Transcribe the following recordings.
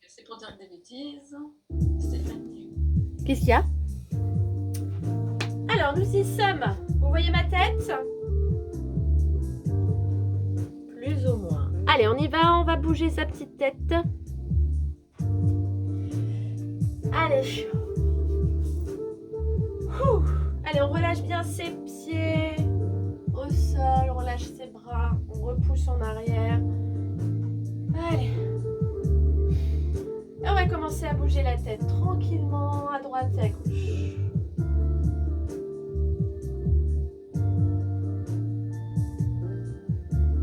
C'est pour dire des bêtises. Stéphanie. Qu'est-ce qu'il y a? Alors, nous y sommes. Vous voyez ma tête? Plus ou moins. Allez, on y va. On va bouger sa petite tête. Allez. Allez, on relâche bien ses pieds au sol. On relâche ses bras. On repousse en arrière. Allez. Et on va commencer à bouger la tête tranquillement à droite et à gauche.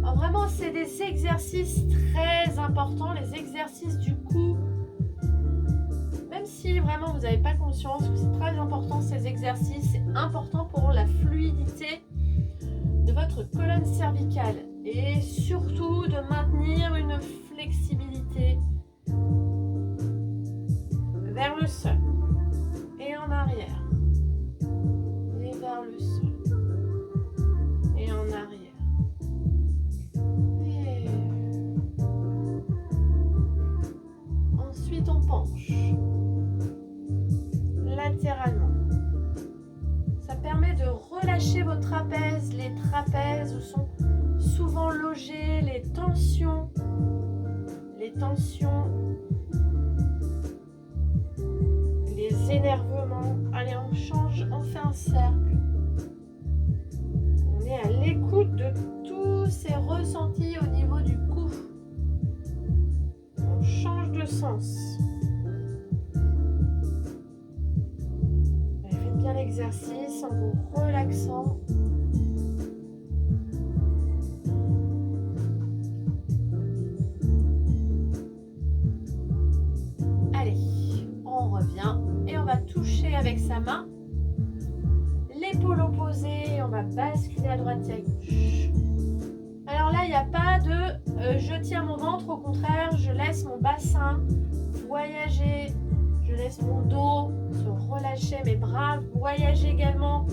Alors vraiment, c'est des exercices très importants, les exercices du cou. Même si vraiment vous n'avez pas conscience que c'est très important ces exercices, c'est important pour la fluidité de votre colonne cervicale et surtout de maintenir une flexibilité vers le sol et en arrière et vers le sol et en arrière et ensuite on penche latéralement. Ça permet de relâcher vos trapèzes, les trapèzes où sont souvent logées les tensions, les énervements. Allez, on change, on fait un cercle. On est à l'écoute de tous ces ressentis au niveau du cou. On change de sens. Allez, faites bien l'exercice en vous relaxant. Toucher avec sa main l'épaule opposée, on va basculer à droite et à gauche. Alors là, il n'y a pas de je tiens mon ventre, au contraire, je laisse mon bassin voyager, je laisse mon dos se relâcher, mes bras voyager également.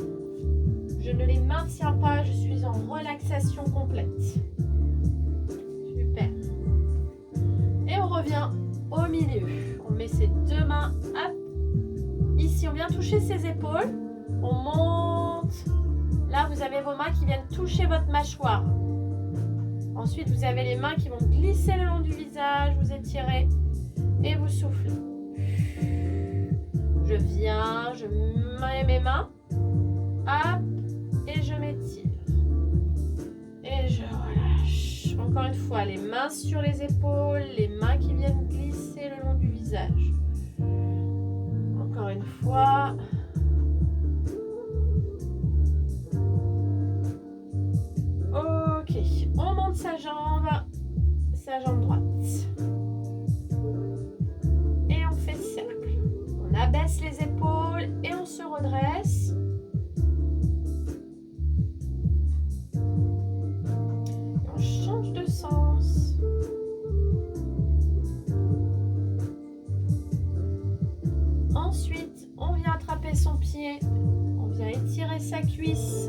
Je ne les maintiens pas, je suis en relaxation complète. Super. Et on revient au milieu. On met ses deux mains, hop. Ici, on vient toucher ses épaules, on monte. Là, vous avez vos mains qui viennent toucher votre mâchoire. Ensuite, vous avez les mains qui vont glisser le long du visage, vous étirez et vous soufflez. Je viens, je mets mes mains, hop, et je m'étire. Et je relâche. Encore une fois, les mains sur les épaules, les mains qui viennent glisser le long du visage. Encore une fois. Ok, on monte sa jambe droite. Et on fait cercle. On abaisse les épaules et on se redresse. Et on change de sens. Ensuite, on vient attraper son pied, on vient étirer sa cuisse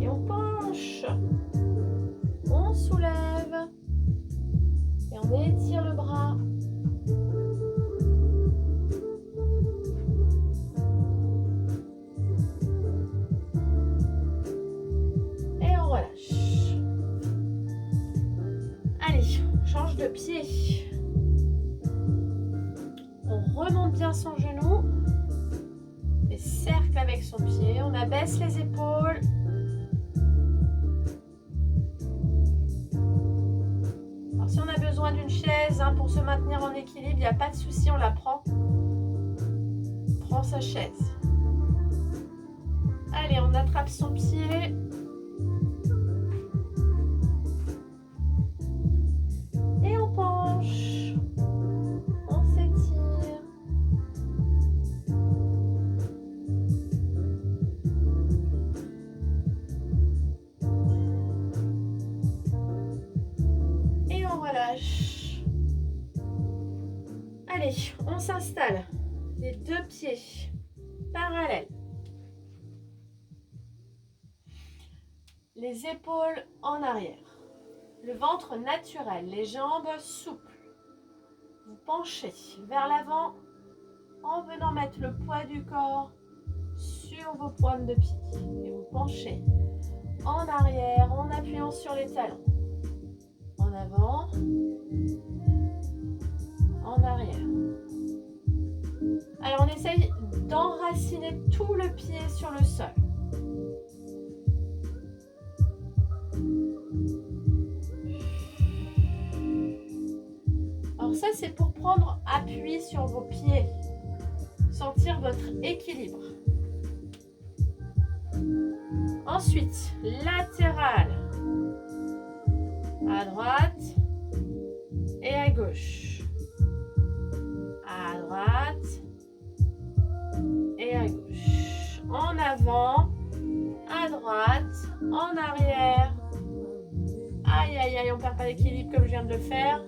et on penche, on soulève et on étire le bras. Et on relâche. Allez, on change de pied. On remonte bien son genou et cercle avec son pied. On abaisse les épaules. Alors si on a besoin d'une chaise pour se maintenir en équilibre, il n'y a pas de souci, on la prend. On prend sa chaise. Allez, on attrape son pied. Et on penche. On s'étire. Et on relâche. Allez, on s'installe. Les deux pieds parallèles. Les épaules en arrière. le ventre naturel, les jambes souples. Vous penchez vers l'avant en venant mettre le poids du corps sur vos pointes de pied. Et vous penchez en arrière en appuyant sur les talons. En avant, en arrière. Alors on essaye d'enraciner tout le pied sur le sol. Alors ça c'est pour prendre appui sur vos pieds, sentir votre équilibre. Ensuite, latéral, à droite et à gauche. À droite et à gauche. En avant, à droite, en arrière. Aïe, aïe, aïe, on ne perd pas l'équilibre comme je viens de le faire.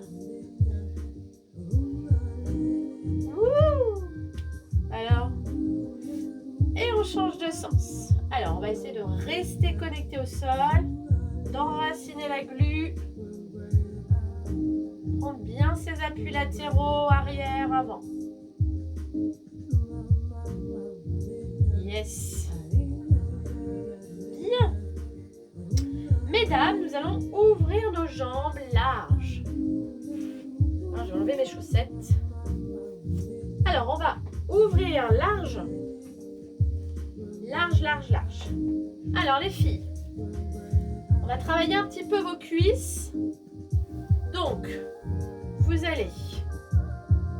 Wouh! Alors, et on change de sens. Alors, on va essayer de rester connecté au sol, d'enraciner la glu, prendre bien ses appuis latéraux, arrière, avant. Yes. Bien. Mesdames, nous allons ouvrir nos jambes larges. Alors, je vais enlever mes chaussettes. Alors, on va ouvrir large. Large, large, large. Alors, les filles, on va travailler un petit peu vos cuisses. Donc, vous allez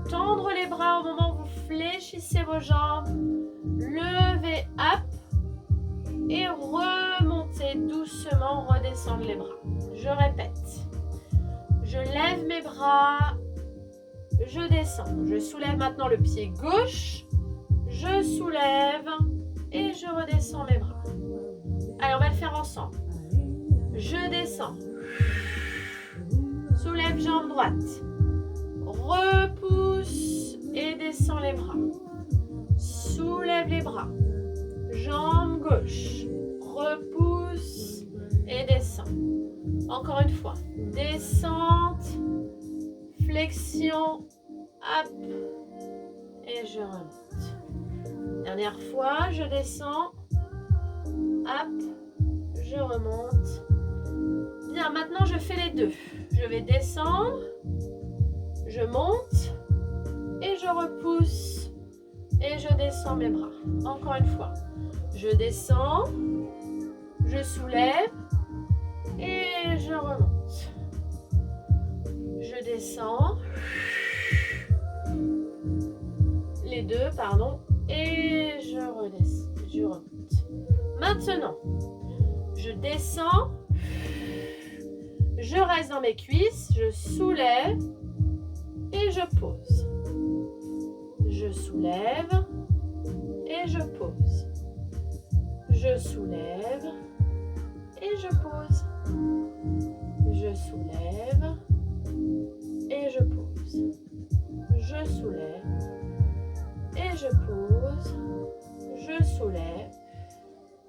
tendre les bras au moment où vous fléchissez vos jambes. Levez, up. Et remontez doucement, redescendre les bras. Je répète. Je lève mes bras. Je descends. Je soulève maintenant le pied gauche. Je soulève. Et je redescends mes bras. Allez, on va le faire ensemble. Je descends. Soulève jambe droite. Repousse et descends les bras. Soulève les bras. Jambe gauche. Repousse et descends. Encore une fois. Descente. Flexion. Up. Et je remonte. Dernière fois, je descends, hop, je remonte. Bien, maintenant je fais les deux. Je vais descendre, je monte et je repousse et je descends mes bras. Encore une fois, je descends, je soulève et je remonte. Je descends, les deux, pardon. Et je redescends, je remonte. Maintenant, je descends, je reste dans mes cuisses, je soulève et je pose. Je soulève et je pose. Je soulève et je pose. Je soulève et je pose. Je soulève. Et je pose, je soulève,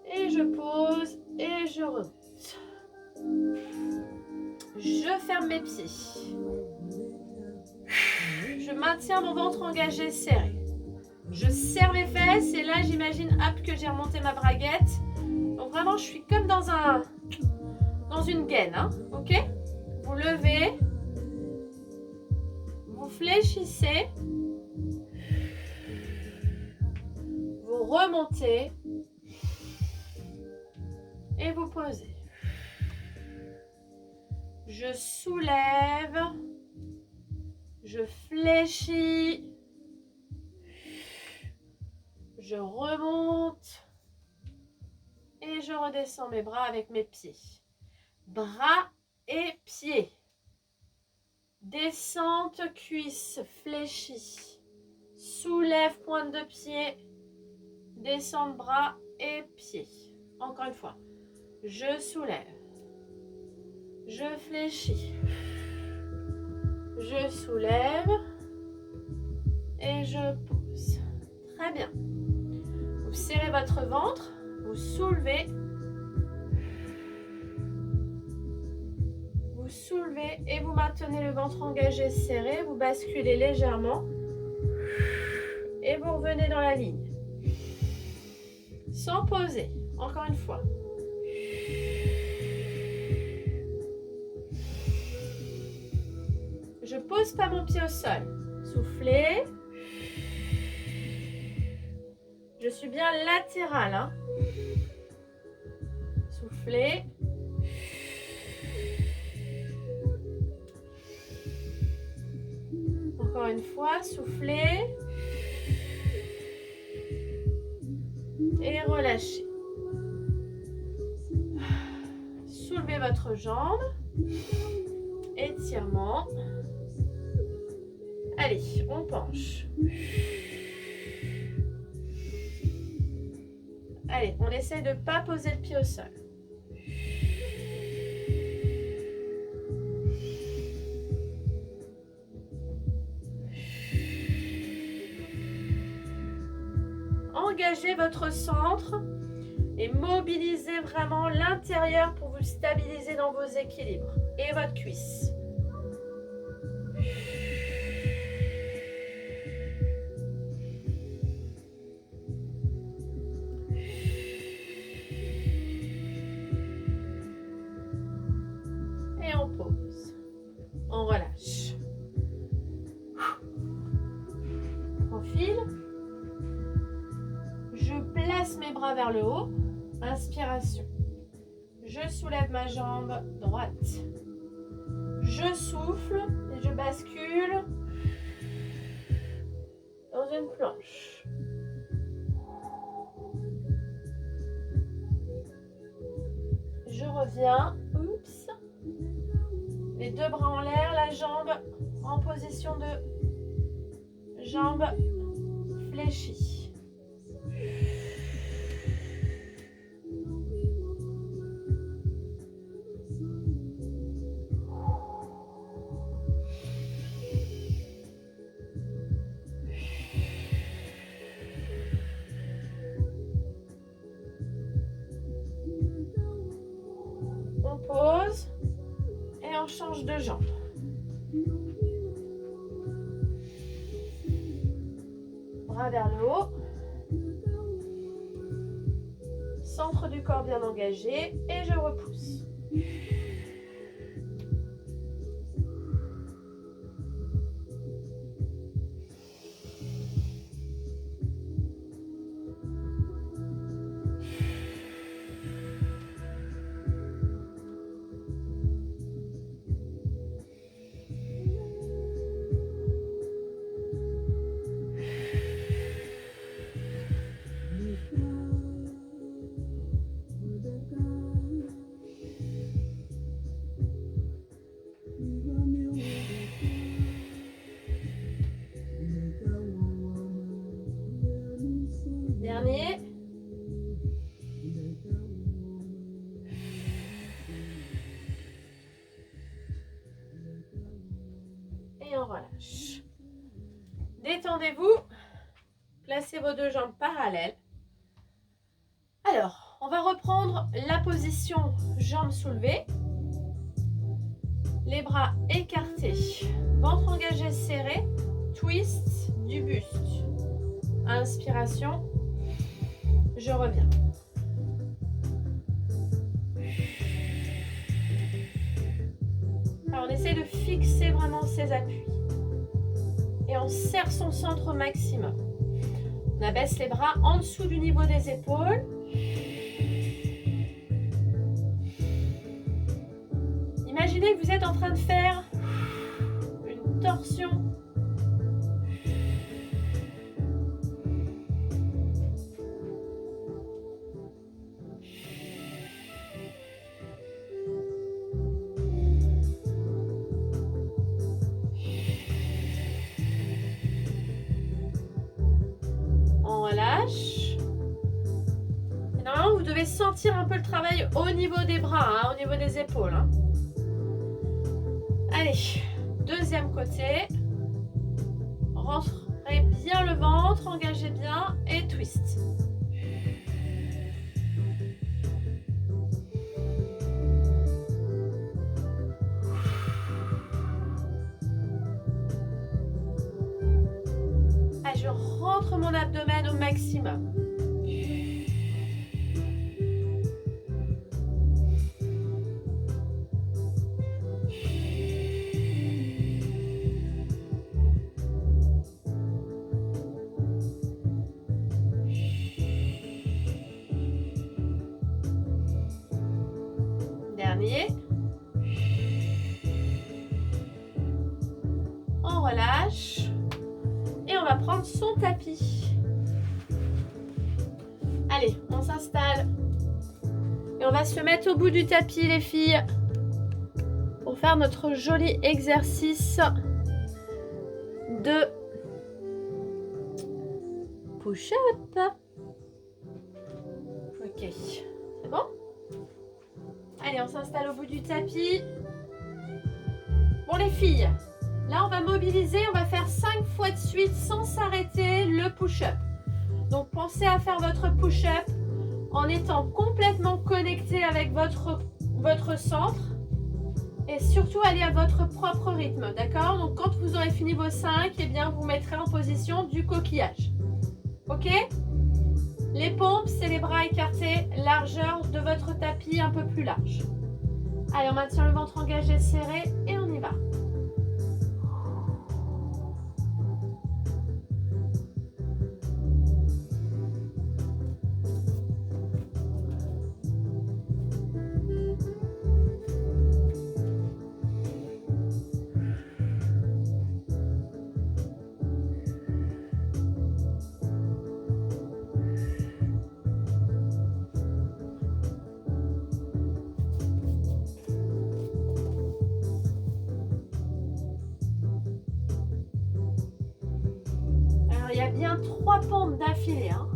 et je pose, et je remonte. Je ferme mes pieds. Je maintiens mon ventre engagé, serré. Je serre mes fesses, et là, j'imagine, hop, que j'ai remonté ma braguette. Donc vraiment, je suis comme dans une gaine, hein, ok? Vous levez, vous fléchissez. Remontez et vous posez. Je soulève, je fléchis, je remonte et je redescends mes bras avec mes pieds. Bras et pieds. Descente, cuisse, fléchis. Soulève, pointe de pied. Descendre bras et pieds. Encore une fois. Je soulève. Je fléchis. Je soulève. Et je pousse. Très bien. Vous serrez votre ventre. Vous soulevez. Vous soulevez et vous maintenez le ventre engagé, serré. Vous basculez légèrement et vous revenez dans la ligne. Sans pauser. Encore une fois. Je pose pas mon pied au sol. Soufflez. Je suis bien latérale. Hein. Soufflez. Encore une fois, soufflez. Et relâchez. Soulevez votre jambe. Étirement. Allez, on penche. Allez, on essaie de ne pas poser le pied au sol. Engagez votre centre et mobilisez vraiment l'intérieur pour vous stabiliser dans vos équilibres et votre cuisse. Et on pose. On relâche. Profil. Je place mes bras vers le haut. Inspiration. Je soulève ma jambe droite. Je souffle et je bascule dans une planche. Je reviens. Oups. Les deux bras en l'air, la jambe en position de jambe fléchie. On pose et on change de jambe. Bras vers le haut. Centre du corps bien engagé et je repousse. Dernier. Et on relâche. Détendez-vous. Placez vos deux jambes parallèles. Alors, on va reprendre la position jambes soulevées. Les bras écartés. Ventre engagé serré. Twist du buste. Inspiration. Je reviens. Alors on essaie de fixer vraiment ses appuis. Et on serre son centre au maximum. On abaisse les bras en dessous du niveau des épaules. Imaginez que vous êtes en train de faire une torsion. Et normalement, vous devez sentir un peu le travail au niveau des bras, hein, au niveau des épaules. Hein. Allez, deuxième côté. Rentrez bien le ventre, engagez bien et twist. abdomen au maximum. Dernier. On relâche. Et on va prendre son tapis. Allez, on s'installe. Et on va se mettre au bout du tapis, les filles, pour faire notre joli exercice de push-up. Ok, c'est bon? Allez, on s'installe au bout du tapis. Bon, les filles, là, on va mobiliser. On va faire 5 fois de suite sans s'arrêter le push-up. Donc, pensez à faire votre push-up en étant complètement connecté avec votre centre. Et surtout, aller à votre propre rythme, d'accord? Donc, quand vous aurez fini vos 5, eh bien, vous mettrez en position du coquillage. Ok? Les pompes, c'est les bras écartés, largeur de votre tapis un peu plus large. Allez, on maintient le ventre engagé, serré et on y va. Il y a bien 3 pompes d'affilée. Hein.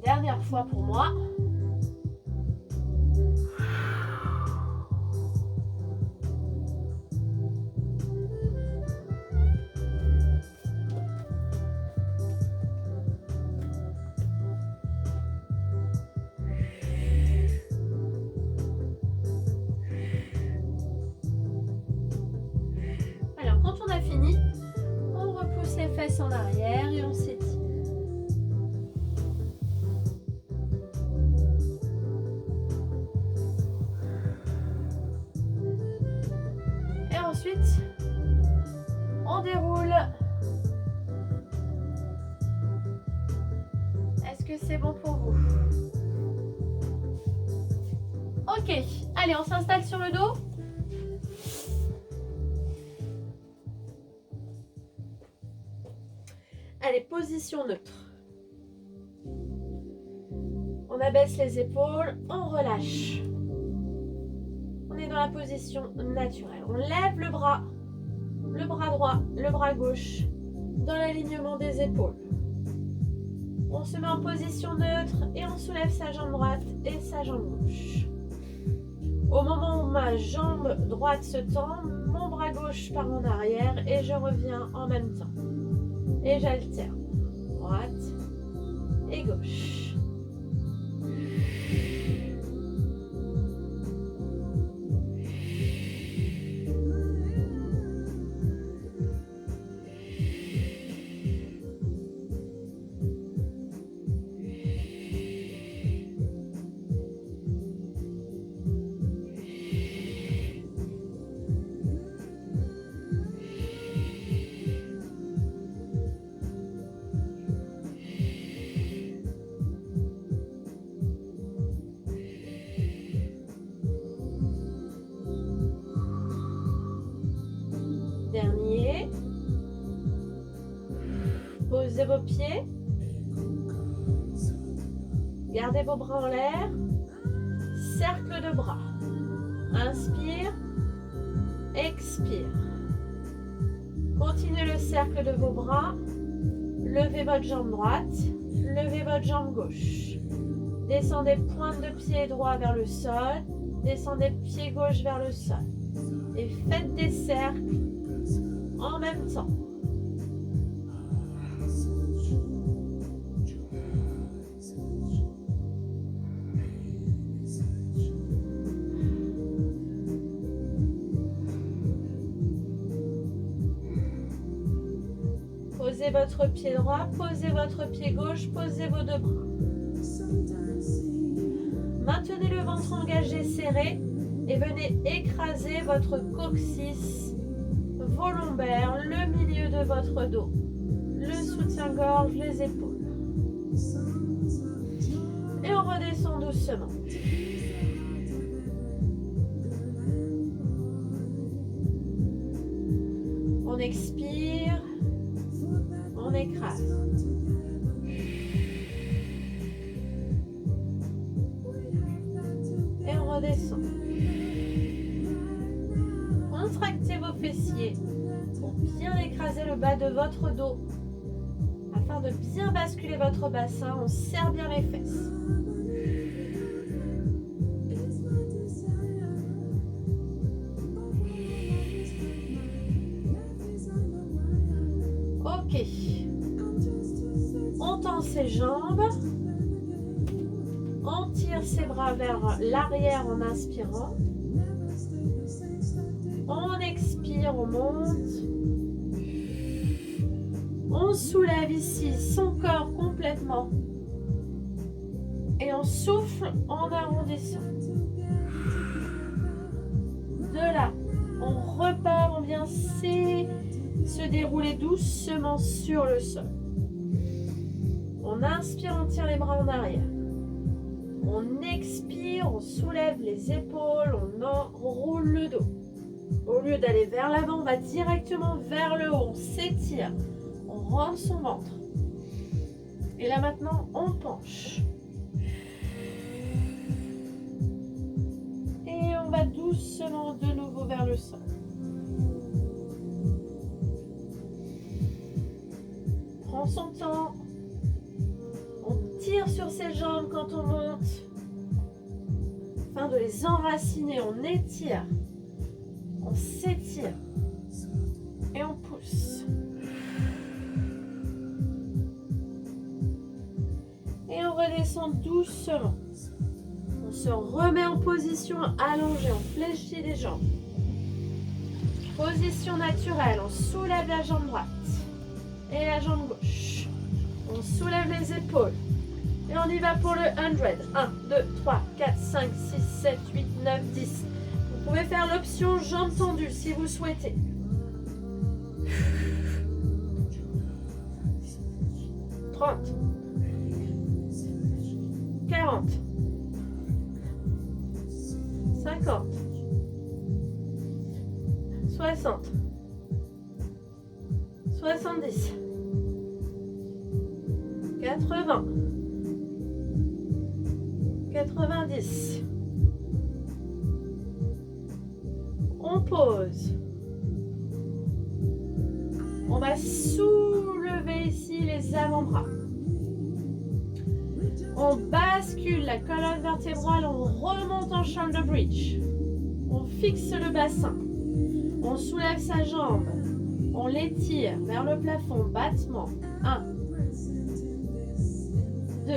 Dernière fois pour moi. Alors, quand on a fini, on repousse les fesses en arrière et on s'étire. Ensuite, on déroule. Est-ce que c'est bon pour vous? Ok, allez, on s'installe sur le dos. Allez, position neutre. On abaisse les épaules, on relâche. On est dans la position naturelle. On lève le bras droit, le bras gauche, dans l'alignement des épaules. On se met en position neutre et on soulève sa jambe droite et sa jambe gauche. Au moment où ma jambe droite se tend, mon bras gauche part en arrière et je reviens en même temps. Et j'alterne. Droite et gauche. Posez vos pieds. Gardez vos bras en l'air. Cercle de bras. Inspire. Expire. Continuez le cercle de vos bras. Levez votre jambe droite. Levez votre jambe gauche. Descendez pointe de pied droit vers le sol. Descendez pied gauche vers le sol. Et faites des cercles en même temps. Posez votre pied droit, posez votre pied gauche, posez vos deux bras. Maintenez le ventre engagé, serré et venez écraser votre coccyx, vos lombaires, le milieu de votre dos, le soutien-gorge, les épaules. Et on redescend doucement. On expire. On écrase. Et on redescend. Contractez vos fessiers pour bien écraser le bas de votre dos. Afin de bien basculer votre bassin, on serre bien les fesses. Ok. On tend ses jambes. On tire ses bras vers l'arrière en inspirant. On expire, on monte. On soulève ici son corps complètement. Et on souffle en arrondissant. De là, on repart, on vient se dérouler doucement sur le sol. On inspire, on tire les bras en arrière. On expire, on soulève les épaules, on enroule le dos. Au lieu d'aller vers l'avant, on va directement vers le haut. On s'étire, on rentre son ventre. Et là maintenant, on penche. Et on va doucement de nouveau vers le sol. Prends son temps. On tire sur ses jambes quand on monte. Afin de les enraciner, on étire. On s'étire. Et on pousse. Et on redescend doucement. On se remet en position allongée. On fléchit les jambes. Position naturelle. On soulève la jambe droite. Et la jambe gauche. On soulève les épaules. Et on y va pour le 100. 1, 2, 3, 4, 5, 6, 7, 8, 9, 10. Vous pouvez faire l'option jambes tendues si vous souhaitez. 30. 40. 50. 60. 70. 80. 90. On pose. On va soulever ici les avant-bras. On bascule la colonne vertébrale, on remonte en shoulder bridge. On fixe le bassin. On soulève sa jambe. On l'étire vers le plafond. Battement. 1, 2,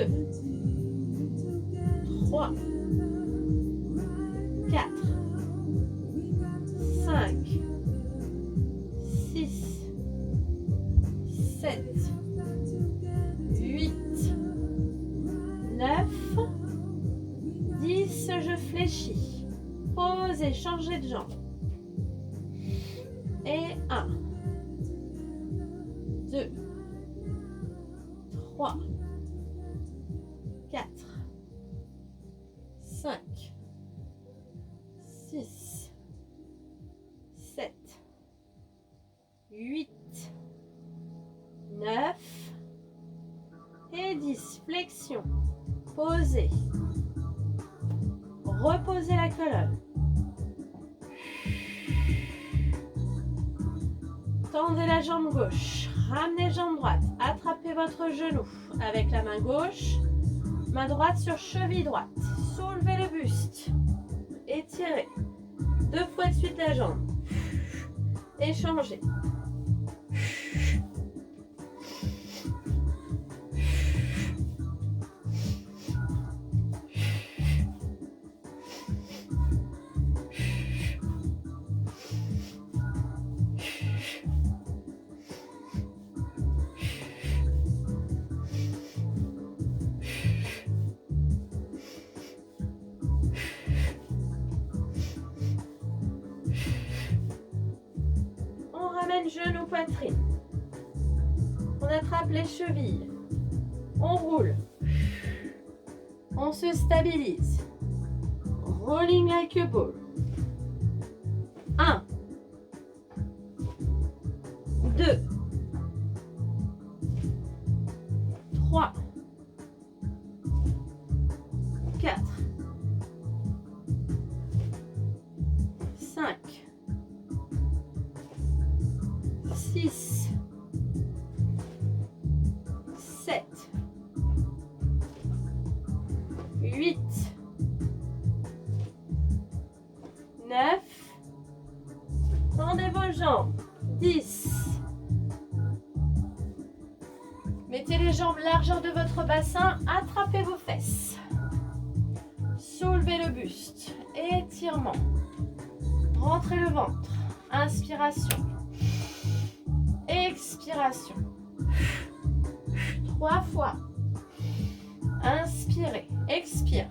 3, 4, 5, 6, 7, 8, 9, 10, je fléchis. Posez, changez de jambe. Et 1, 2, 3, 4, 5, 6, 7, 8, 9, Flexion. Posez. Reposez la colonne. Tendez la jambe gauche. Ramenez jambe droite. Attrapez votre genou avec la main gauche. Main droite sur cheville droite. Soulevez le buste. Étirez. 2 fois de suite la jambe. Échangez. Genou, poitrine. On attrape les chevilles. On roule. On se stabilise. Rolling like a ball. 1, 2, 3, 4, 5, 6, 7, 8, 9, tendez vos jambes, 10. Mettez les jambes largeur de votre bassin, attrapez vos fesses. Soulevez le buste, étirement. Rentrez le ventre, inspiration. Expiration. 3 fois. Inspirez. Expire.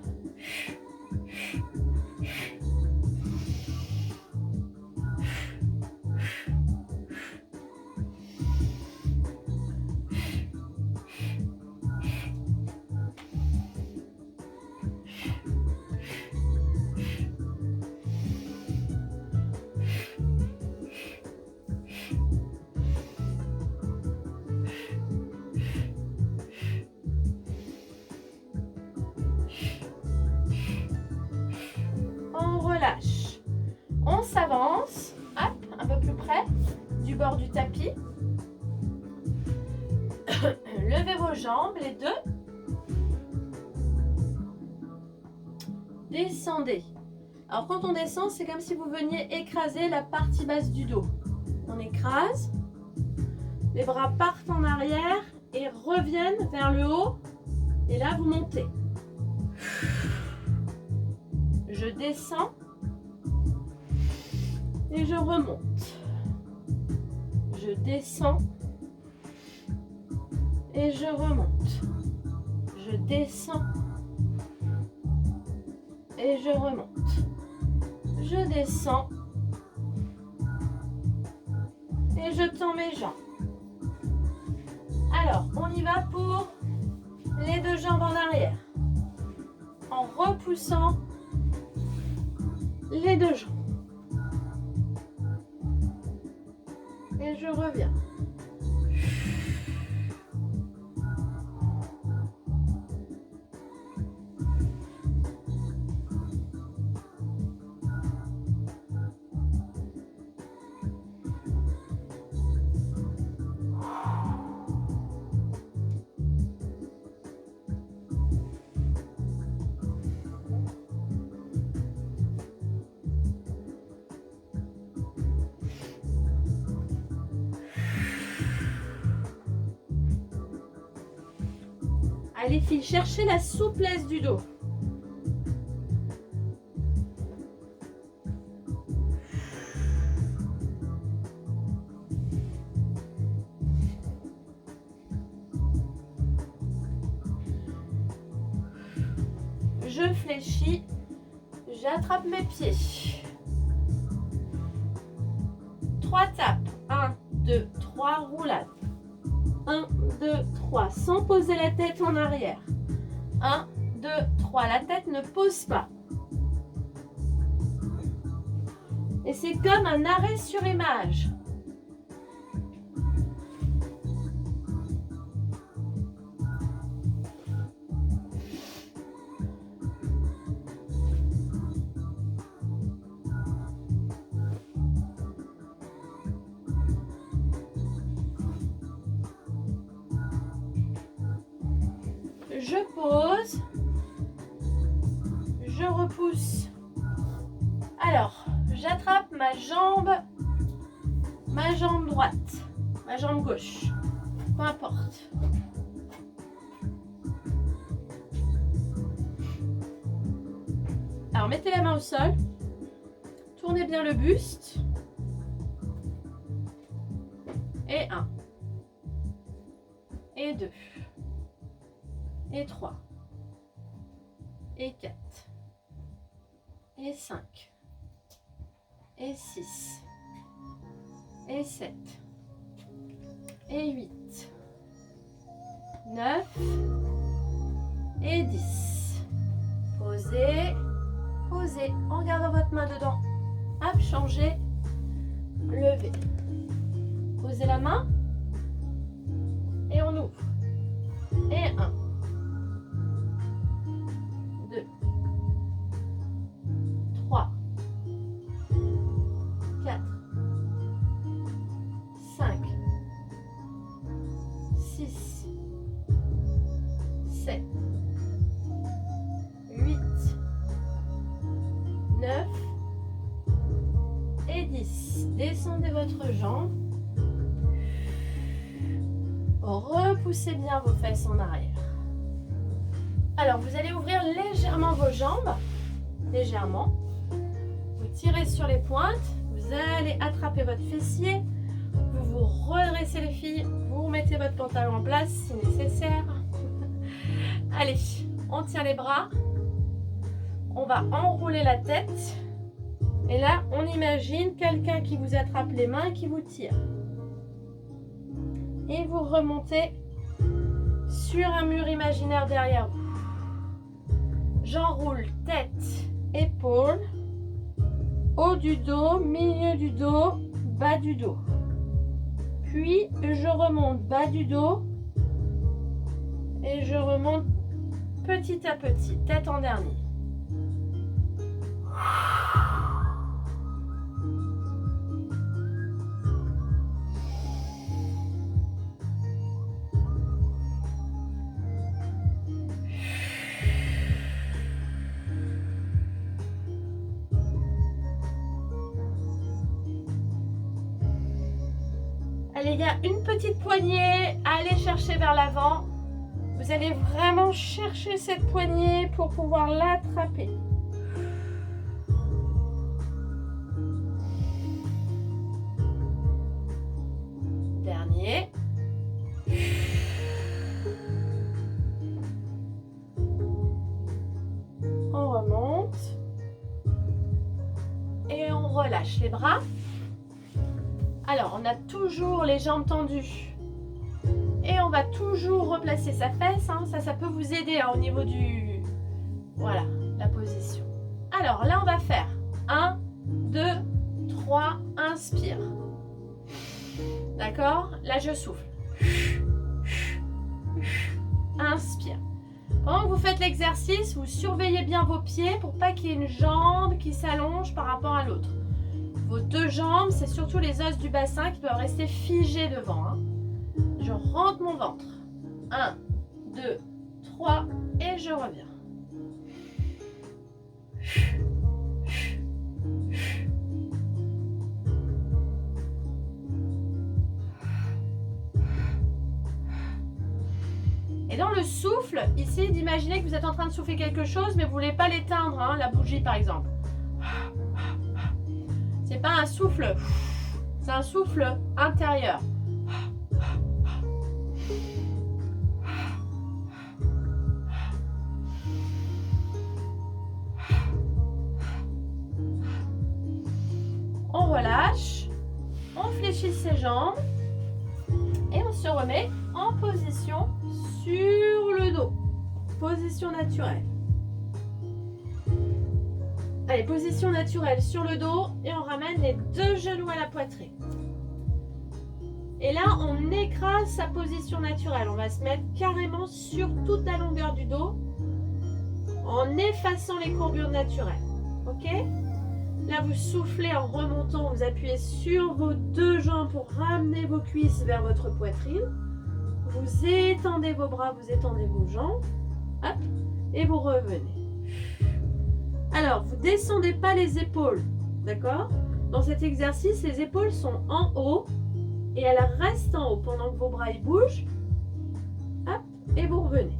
On s'avance, hop, un peu plus près du bord du tapis. Levez vos jambes, les deux. Descendez. Alors quand on descend, c'est comme si vous veniez écraser la partie basse du dos. On écrase, les bras partent en arrière et reviennent vers le haut. Et là, vous montez. Je descends. Et je remonte. Je descends. Et je remonte. Je descends. Et je remonte. Je descends. Et je tends mes jambes. Alors, on y va pour les deux jambes en arrière. En repoussant les deux jambes. Et je reviens. Allez, filles, cherchez la souplesse du dos. Je fléchis, j'attrape mes pieds. 3 tapes. 1, 2, 3, roulade. 1, 2, 3, sans poser la tête en arrière. 1, 2, 3, la tête ne pose pas. Et c'est comme un arrêt sur image. Je pose. Je repousse. Alors, j'attrape ma jambe droite, ma jambe gauche, peu importe. Alors, mettez la main au sol, tournez bien le buste. Et 1, et 2, et 3, et 4, et 5, et 6, et 7, et 8, 9, et 10. Posez, posez, en gardant votre main dedans. Hop, changez, levez. Posez la main et on ouvre. Et 1, 2, 3, 4, 5, 6, 7, 8, 9 et 10. Descendez votre jambe. Repoussez bien vos fesses en arrière. Alors, vous allez ouvrir légèrement vos jambes. Légèrement. Vous tirez sur les pointes. Vous allez attraper votre fessier. Vous vous redressez les filles. Vous remettez votre pantalon en place si nécessaire. Allez, on tient les bras. On va enrouler la tête. Et là, on imagine quelqu'un qui vous attrape les mains et qui vous tire. Et vous remontez sur un mur imaginaire derrière vous. J'enroule tête, épaules, haut du dos, milieu du dos, bas du dos. Puis je remonte bas du dos et je remonte petit à petit, tête en dernier. Allez, il y a une petite poignée à aller chercher vers l'avant. Vous allez vraiment chercher cette poignée pour pouvoir l'attraper. Dernier. On remonte. Et on relâche les bras. Alors, on a toujours les jambes tendues. Et on va toujours replacer sa fesse. Hein. Ça peut vous aider hein, au niveau du... Voilà, la position. Alors, là, on va faire 1, 2, 3, inspire. D'accord? Là, je souffle. Inspire. Pendant que vous faites l'exercice, vous surveillez bien vos pieds pour pas qu'il y ait une jambe qui s'allonge par rapport à l'autre. Vos deux jambes, c'est surtout les os du bassin qui doivent rester figés devant. Hein. Je rentre mon ventre. 1, 2, 3 et je reviens. Et dans le souffle, essayez d'imaginer que vous êtes en train de souffler quelque chose, mais vous ne voulez pas l'éteindre, hein, la bougie par exemple. C'est pas un souffle, c'est un souffle intérieur. On relâche, on fléchit ses jambes et on se remet en position sur le dos. Position naturelle. Allez, position naturelle sur le dos et on ramène les deux genoux à la poitrine. Et là, on écrase sa position naturelle. On va se mettre carrément sur toute la longueur du dos en effaçant les courbures naturelles. Ok ? Là, vous soufflez en remontant, vous appuyez sur vos deux jambes pour ramener vos cuisses vers votre poitrine. Vous étendez vos bras, vous étendez vos jambes. Hop, et vous revenez. Alors, vous ne descendez pas les épaules, d'accord? Dans cet exercice, les épaules sont en haut et elles restent en haut pendant que vos bras ils bougent. Hop, et vous revenez.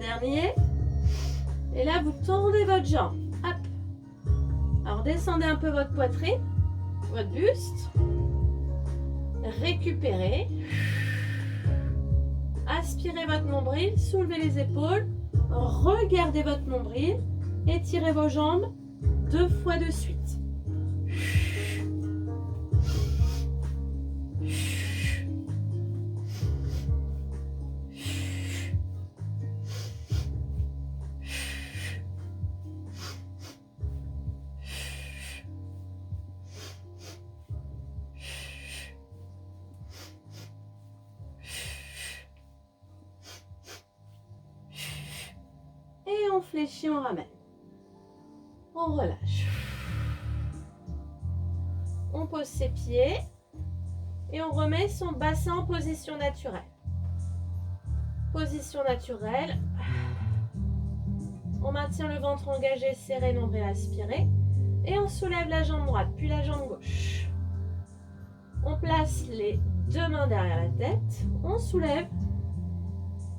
Dernier. Et là, vous tendez votre jambe. Hop. Alors, descendez un peu votre poitrine, votre buste. Récupérez. Aspirez votre nombril, soulevez les épaules. Regardez votre nombril. Étirez vos jambes 2 fois de suite. Et on fléchit, on ramène. On relâche. On pose ses pieds et on remet son bassin en position naturelle. Position naturelle. On maintient le ventre engagé, serré, nombril aspiré. Et on soulève la jambe droite, puis la jambe gauche. On place les 2 mains derrière la tête. On soulève.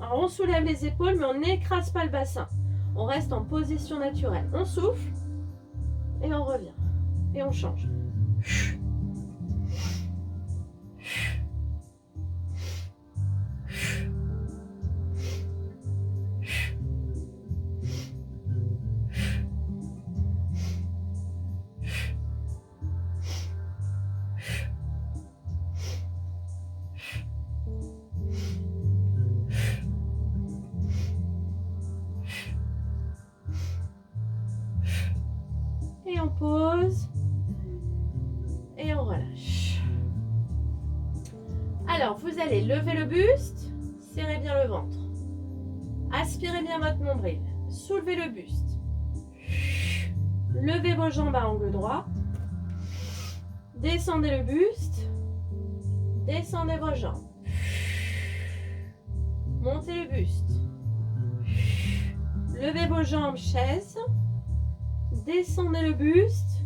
Alors on soulève les épaules, mais on n'écrase pas le bassin. On reste en position naturelle. On souffle et on revient. Et on change. Et on pose. Et on relâche. Alors, vous allez lever le buste. Serrez bien le ventre. Aspirez bien votre nombril. Soulevez le buste. Levez vos jambes à angle droit. Descendez le buste. Descendez vos jambes. Montez le buste. Levez vos jambes, chaise. Descendez le buste.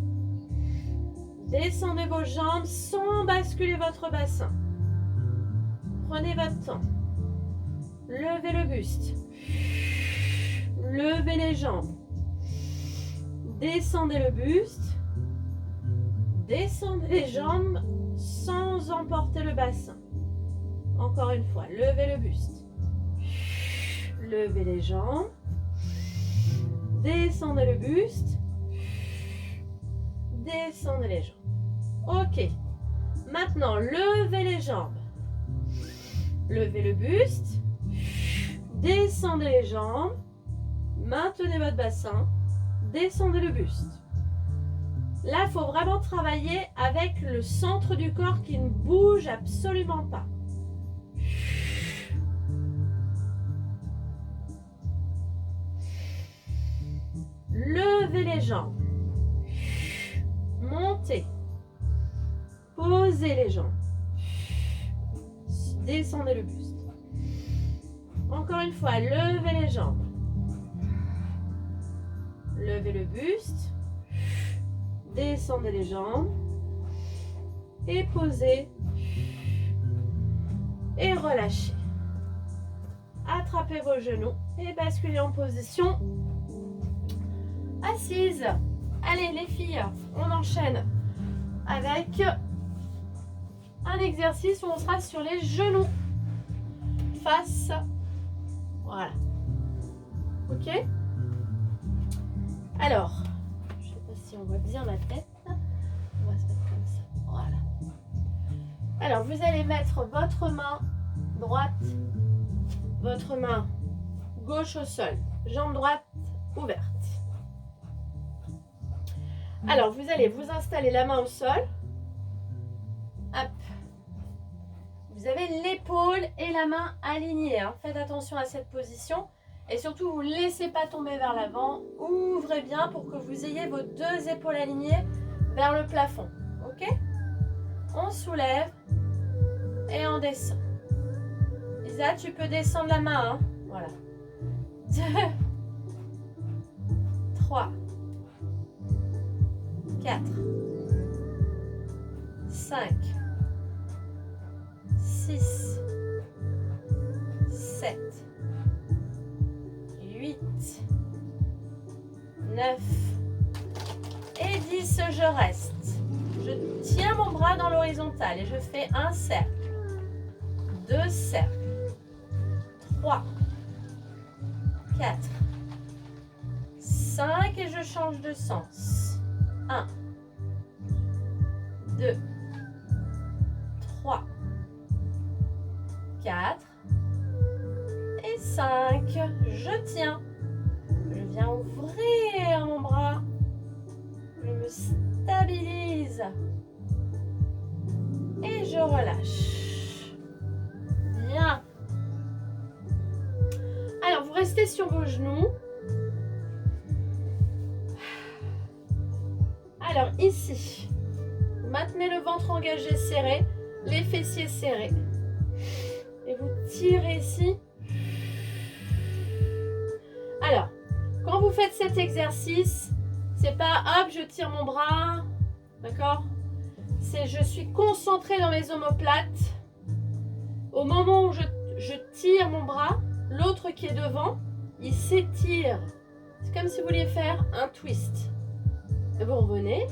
Descendez vos jambes sans basculer votre bassin. Prenez votre temps. Levez le buste. Levez les jambes. Descendez le buste. Descendez les jambes sans emporter le bassin. Encore une fois, levez le buste. Levez les jambes. Descendez le buste. Descendez les jambes. Ok. Maintenant, levez les jambes. Levez le buste. Descendez les jambes. Maintenez votre bassin. Descendez le buste. Là, il faut vraiment travailler avec le centre du corps qui ne bouge absolument pas. Levez les jambes. Montez. Posez les jambes. Descendez le buste. Encore une fois, levez les jambes. Levez le buste. Descendez les jambes. Et posez. Et relâchez. Attrapez vos genoux et basculez en position assise. Allez les filles, on enchaîne avec un exercice où on sera sur les genoux. Face. Voilà. Ok? Alors, je ne sais pas si on voit bien ma tête. On va se mettre Alors, vous allez mettre votre main droite, votre main gauche au sol, jambe droite ouverte. Alors, vous allez vous installer la main au sol. Hop. Vous avez l'épaule et la main alignées. Hein. Faites attention à cette position. Et surtout, vous ne laissez pas tomber vers l'avant. Ouvrez bien pour que vous ayez vos deux épaules alignées vers le plafond. Ok? On soulève et on descend. Isa, tu peux descendre la main. Hein? Voilà. 2, 3, 4, 5, 6, 7, 8, 9 et 10. Je reste. Je tiens mon bras dans l'horizontale et je fais un cercle, 2 cercles, 3, 4, 5 et je change de sens. 1, 2, 3, 4 et 5. Je tiens. Je viens ouvrir mon bras. Je me stabilise. Et je relâche. Bien. Alors, vous restez sur vos genoux. Alors, ici, vous maintenez le ventre engagé, serré, les fessiers serrés. Et vous tirez ici. Alors, quand vous faites cet exercice, c'est pas hop, je tire mon bras, d'accord? C'est je suis concentrée dans mes omoplates. Au moment où je tire mon bras, l'autre qui est devant, il s'étire. C'est comme si vous vouliez faire un twist. Et vous revenez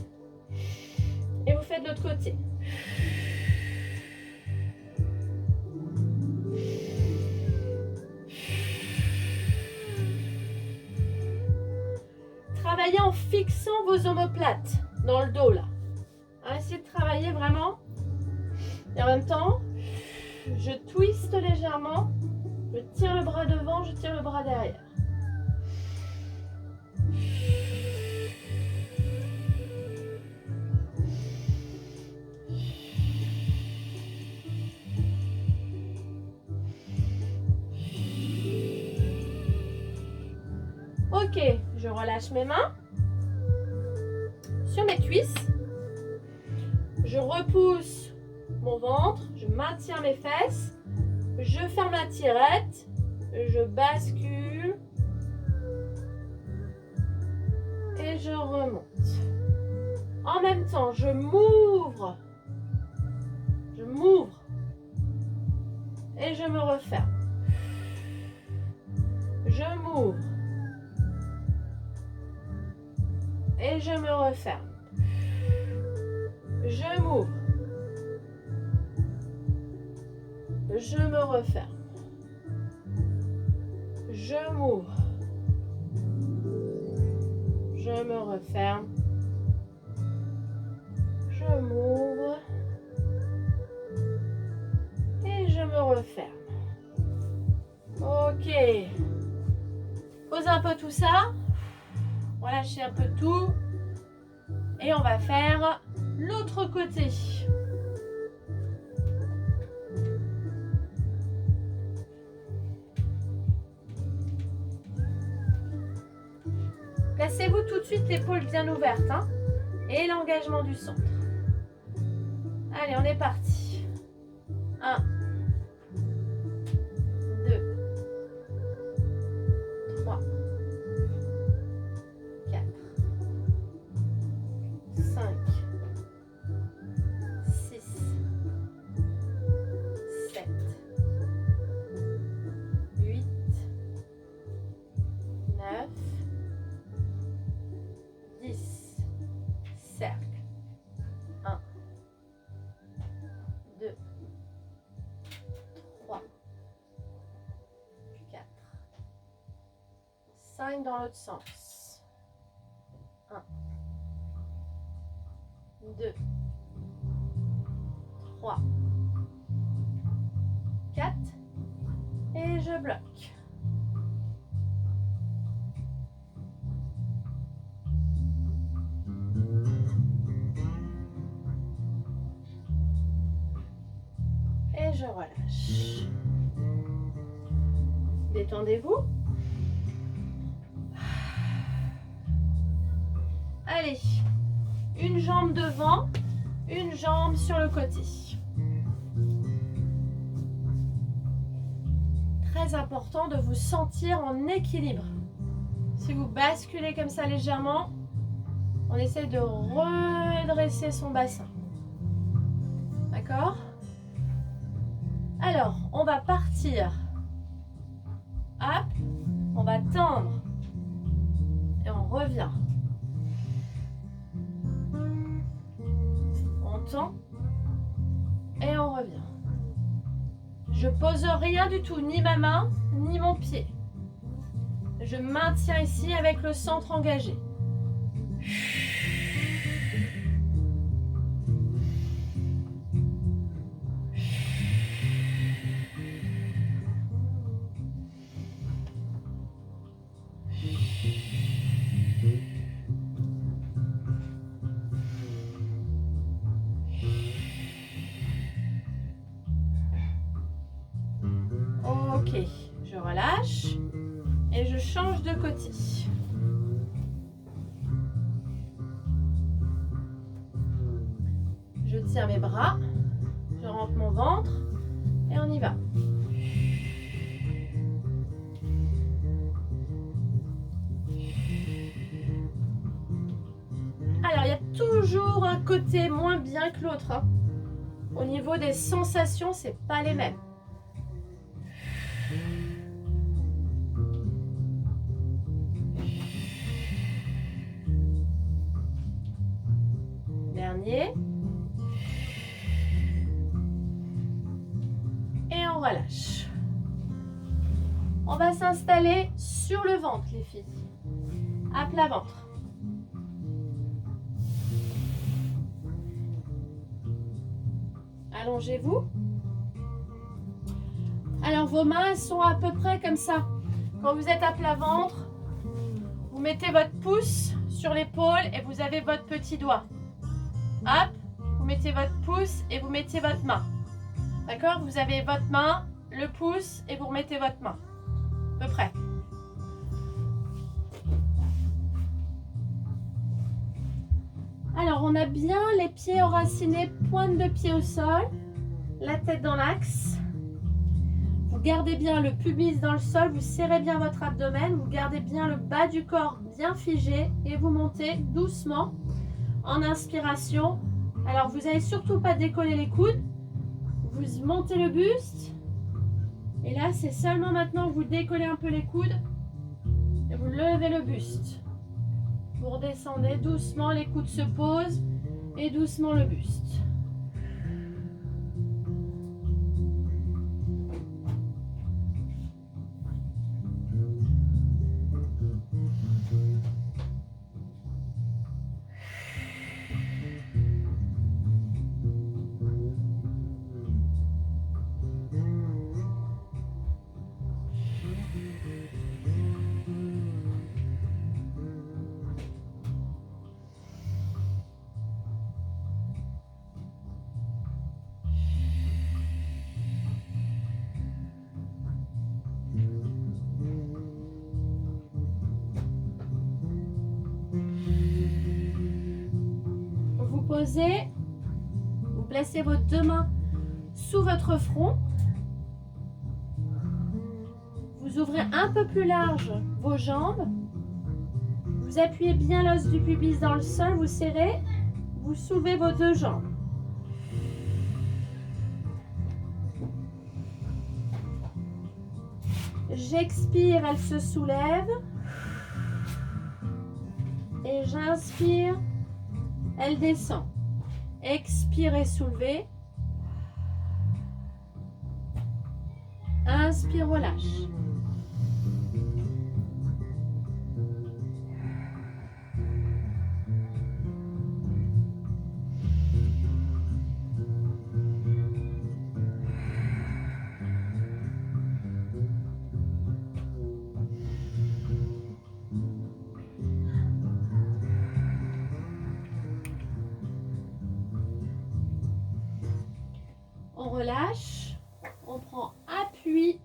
et vous faites de l'autre côté. Travaillez en fixant vos omoplates dans le dos là. Essayez de travailler vraiment. Et en même temps, je twiste légèrement. Je tire le bras devant, je tire le bras derrière. Ok, je relâche mes mains sur mes cuisses. Je repousse mon ventre, je maintiens mes fesses. Je ferme la tirette, je bascule et je remonte. En même temps, je m'ouvre et je me referme. Je m'ouvre et je me referme. Je m'ouvre. Je me referme. Je m'ouvre. Je me referme. Je m'ouvre. Et je me referme. Ok. Posez un peu tout ça. Relâchez un peu tout. Et on va faire l'autre côté. Placez-vous tout de suite l'épaule bien ouverte hein, et l'engagement du centre. Allez, on est parti. 1, 2, 3, 4, 5, 6, 7, 8, 9, 10, cercle. 1, 2, 3, 4, 5 dans l'autre sens. 1, 2, 3, 4. Et je bloque. Et je relâche. Détendez-vous. Allez, une jambe devant, une jambe sur le côté. Très important de vous sentir en équilibre. Si vous basculez comme ça légèrement, on essaie de redresser son bassin. D'accord? Alors, on va partir. Hop, on va tendre. Et on revient. On tend. Et on revient. Je pose rien du tout, ni ma main, ni mon pied. Je maintiens ici avec le centre engagé. Ok, je relâche et je change de côté. Je tiens mes bras, je rentre mon ventre et on y va. Alors, il y a toujours un côté moins bien que l'autre. Hein. Au niveau des sensations, c'est pas les mêmes. Dernier. Et on relâche. On va s'installer sur le ventre, les filles. À plat ventre. Allongez-vous. Alors, vos mains elles sont à peu près comme ça. Quand vous êtes à plat ventre, vous mettez votre pouce sur l'épaule et vous avez votre petit doigt. Hop, vous mettez votre pouce et vous mettez votre main. D'accord? Vous avez votre main, le pouce et vous remettez votre main. À peu près. Alors, on a bien les pieds enracinés, pointe de pied au sol, la tête dans l'axe. Vous gardez bien le pubis dans le sol, vous serrez bien votre abdomen, vous gardez bien le bas du corps bien figé et vous montez doucement en inspiration. Alors, vous n'allez surtout pas décoller les coudes, vous montez le buste et là, c'est seulement maintenant que vous décollez un peu les coudes et vous levez le buste. Vous redescendez doucement, les coudes se posent et doucement le buste. Posez, vous placez vos deux mains sous votre front. Vous ouvrez un peu plus large vos jambes. Vous appuyez bien l'os du pubis dans le sol, vous serrez, vous soulevez vos deux jambes. J'expire, elle se soulève. Et j'inspire. Elle descend. Expirez, soulevez. Inspire, relâche. relâche, on prend appui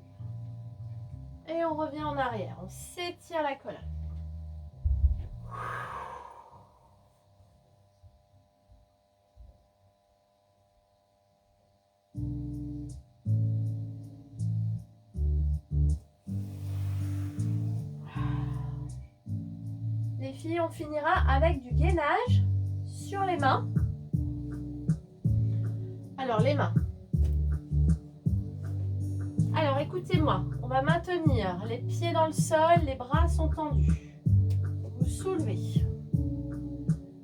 et on revient en arrière. On s'étire la colonne. Les filles, on finira avec du gainage sur les mains. Alors, les mains. Alors, écoutez-moi. On va maintenir les pieds dans le sol, les bras sont tendus. Vous soulevez.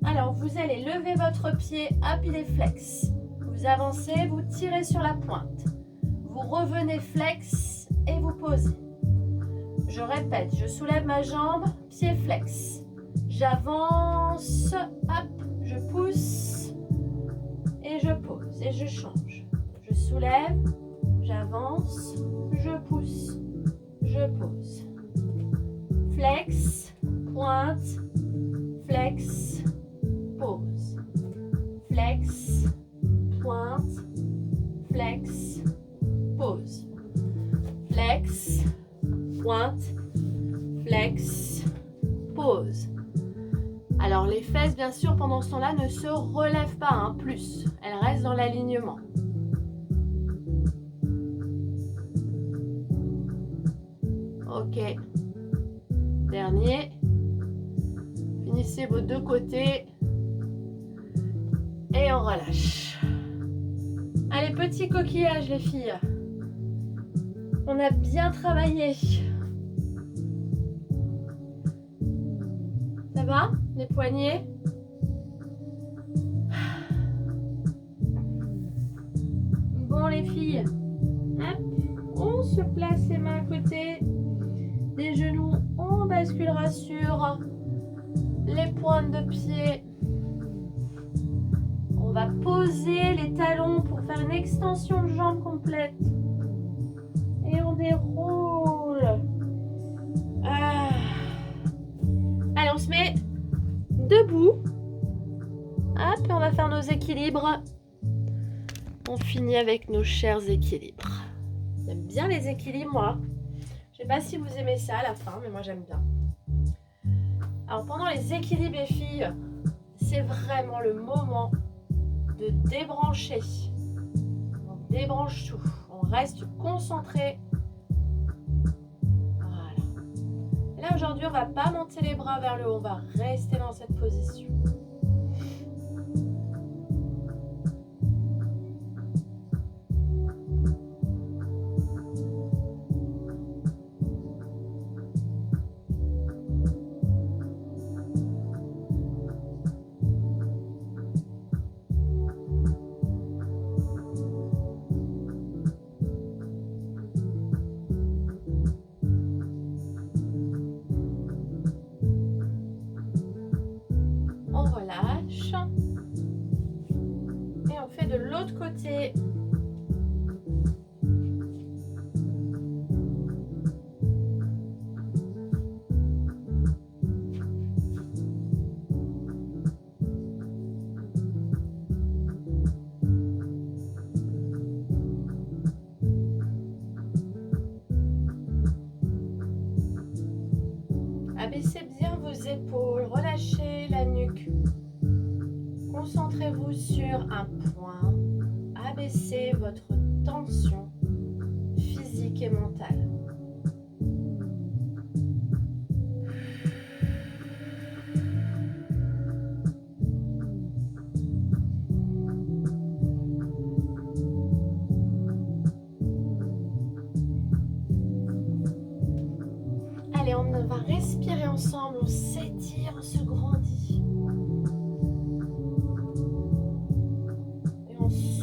Alors, vous allez lever votre pied, up, il est flex. Vous avancez, vous tirez sur la pointe. Vous revenez flex et vous posez. Je répète, je soulève ma jambe, pied flex. J'avance, hop, je pousse et je pose et je change. Je soulève, j'avance, je pousse, je pose. Flex, pointe, flex, pose. Flex, pointe, flex, pose. Flex, pointe, flex, pose. Alors les fesses, bien sûr, pendant ce temps-là, ne se relèvent pas, hein, plus. Elles restent dans l'alignement. Ok. Dernier. Finissez vos deux côtés. Et on relâche. Allez, petit coquillage, les filles. On a bien travaillé. Ça va? Les poignets? Bon, les filles. Hop. On se place les mains à côté des genoux. On basculera sur les pointes de pied. On va poser les talons pour faire une extension de jambe complète. Et on déroule. Allez, on se met debout. Hop, et on va faire nos équilibres. On finit avec nos chers équilibres. J'aime bien les équilibres, moi. Je sais pas si vous aimez ça à la fin, mais moi j'aime bien. Alors pendant les équilibres, les filles, c'est vraiment le moment de débrancher. On débranche tout. On reste concentré. Voilà. Et là aujourd'hui, on va pas monter les bras vers le haut. On va rester dans cette position. De l'autre côté. Abaissez bien vos épaules, relâchez la nuque. Concentrez-vous sur un point. Abaissez votre tension physique et mentale. Allez, on va respirer ensemble. On s'étire, on se grandit.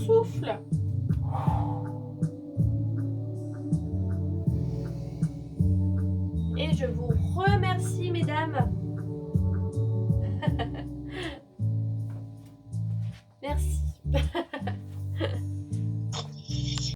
Souffle. Et je vous remercie, mesdames,